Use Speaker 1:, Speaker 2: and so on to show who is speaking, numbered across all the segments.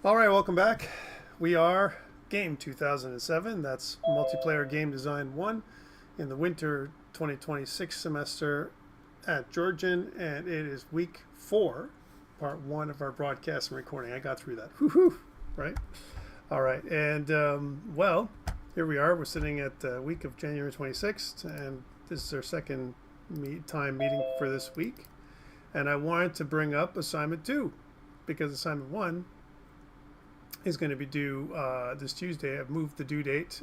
Speaker 1: All right, welcome back. We are Game 2007. That's Multiplayer Game Design 1 in the winter 2026 semester at Georgian, and it is week 4, part 1 of our broadcast and recording. I got through that. Woohoo! Right? All right, and well, here we are. We're sitting at the week of January 26th, and this is our second time meeting for this week. And I wanted to bring up assignment 2 because assignment 1 is going to be due this Tuesday. I've moved the due date.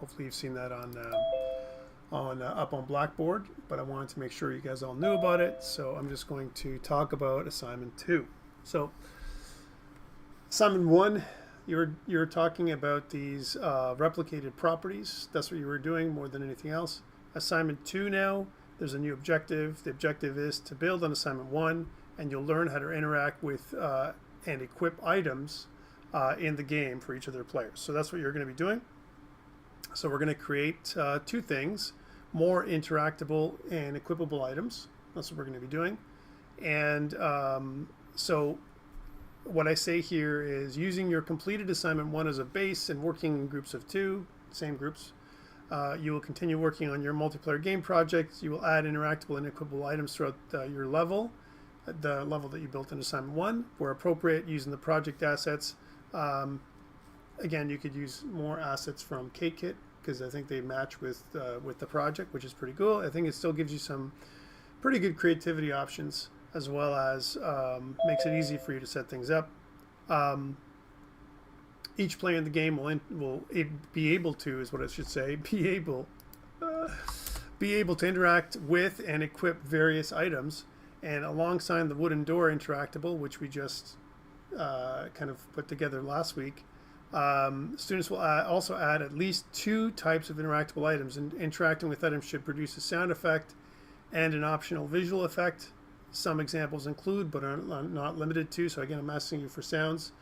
Speaker 1: Hopefully you've seen that up on Blackboard, but I wanted to make sure you guys all knew about it. So I'm just going to talk about assignment 2. So assignment 1, you're talking about these replicated properties. That's what you were doing more than anything else. Assignment 2 now, there's a new objective. The objective is to build on assignment 1, and you'll learn how to interact with and equip items in the game for each of their players. So that's what you're going to be doing. So we're going to create 2 things: more interactable and equipable items. That's what we're going to be doing. And so what I say here is using your completed assignment 1 as a base and working in groups of 2, same groups. You will continue working on your multiplayer game project. You will add interactable and equipable items throughout your level, the level that you built in assignment 1, where appropriate, using the project assets. Again, you could use more assets from KKit because I think they match with the project, which is pretty cool. I think it still gives you some pretty good creativity options, as well as makes it easy for you to set things up. Each player in the game will be able to, is what I should say, be able to interact with and equip various items. And alongside the wooden door interactable, which we just kind of put together last week, students will also add at least 2 types of interactable items, and interacting with items should produce a sound effect and an optional visual effect. Some examples include, but are not limited to, so again, I'm asking you for sounds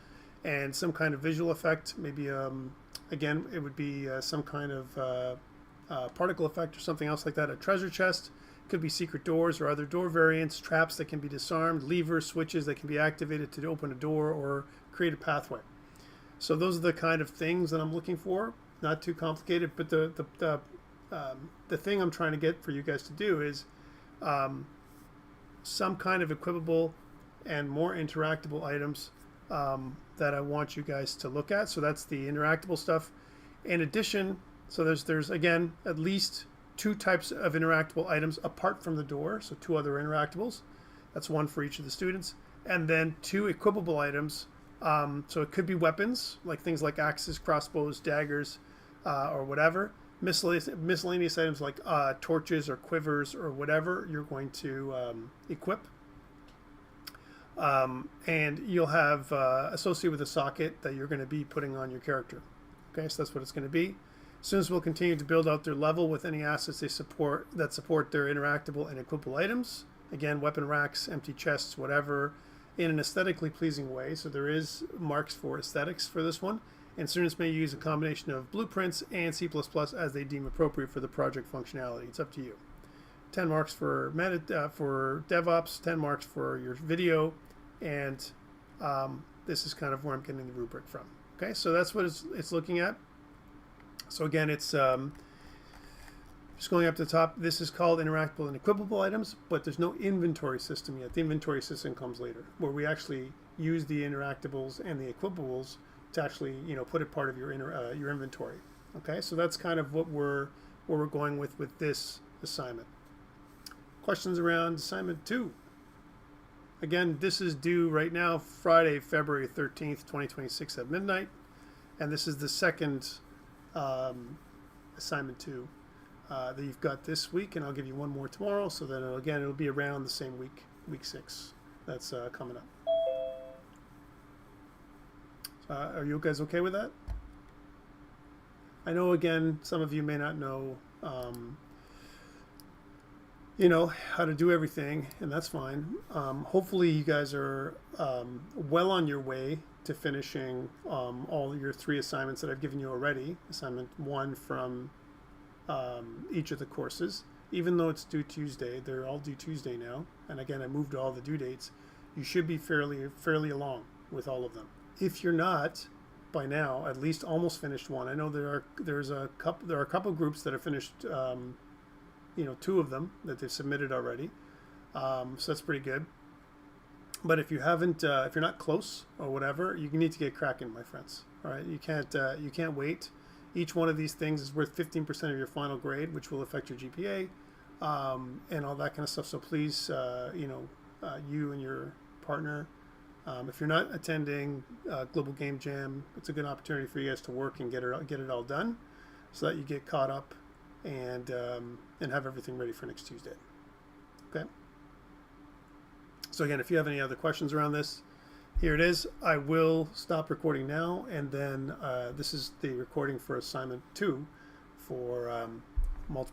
Speaker 1: and some kind of visual effect. Maybe, again, it would be some kind of particle effect or something else like that. A treasure chest. Could be secret doors or other door variants, traps that can be disarmed, levers, switches that can be activated to open a door or create a pathway. So those are the kind of things that I'm looking for. Not too complicated, but the thing I'm trying to get for you guys to do is some kind of equipable and more interactable items that I want you guys to look at. So that's the interactable stuff. In addition, so there's again at least 2 types of interactable items apart from the door, so 2 other interactables. That's 1 for each of the students. And then 2 equipable items. So it could be weapons, like things like axes, crossbows, daggers, or whatever. Miscellaneous items like torches or quivers or whatever you're going to equip. And you'll have associated with a socket that you're going to be putting on your character. Okay, so that's what it's going to be. Students will continue to build out their level with any assets they support their interactable and equipable items. Again, weapon racks, empty chests, whatever, in an aesthetically pleasing way. So there is marks for aesthetics for this one. And students may use a combination of blueprints and C++ as they deem appropriate for the project functionality. It's up to you. 10 marks for DevOps, 10 marks for your video, and this is kind of where I'm getting the rubric from. Okay, so that's what it's looking at. So again, it's just going up to the top. This is called interactable and equipable items, but there's no inventory system yet. The inventory system comes later, where we actually use the interactables and the equipables to actually, put it part of your inventory. Okay, so that's kind of what we're going with this assignment. Questions around assignment 2? Again, this is due right now, Friday, February 13th, 2026 at midnight, and this is the second assignment 2 that you've got this week, and I'll give you one more tomorrow, so that it'll be around the same week 6 that's coming up. Are you guys okay with that? I know, again, some of you may not know how to do everything, and that's fine. Hopefully you guys are well on your way to finishing all your 3 assignments that I've given you already. Assignment 1 from each of the courses. Even though it's due Tuesday, they're all due Tuesday now. And again, I moved all the due dates. You should be fairly along with all of them. if you're not by now, at least almost finished one. I know there are a couple groups that have finished, you know, 2 of them that they've submitted already. So that's pretty good. But if you haven't, if you're not close or whatever, you need to get cracking, my friends. All right, you can't wait. Each one of these things is worth 15% of your final grade, which will affect your GPA, and all that kind of stuff. So please, you know, you and your partner, if you're not attending Global Game Jam, it's a good opportunity for you guys to work and get it all done, so that you get caught up and have everything ready for next Tuesday. Okay. So again, if you have any other questions around this, here it is. I will stop recording now, and then this is the recording for assignment 2 for multiple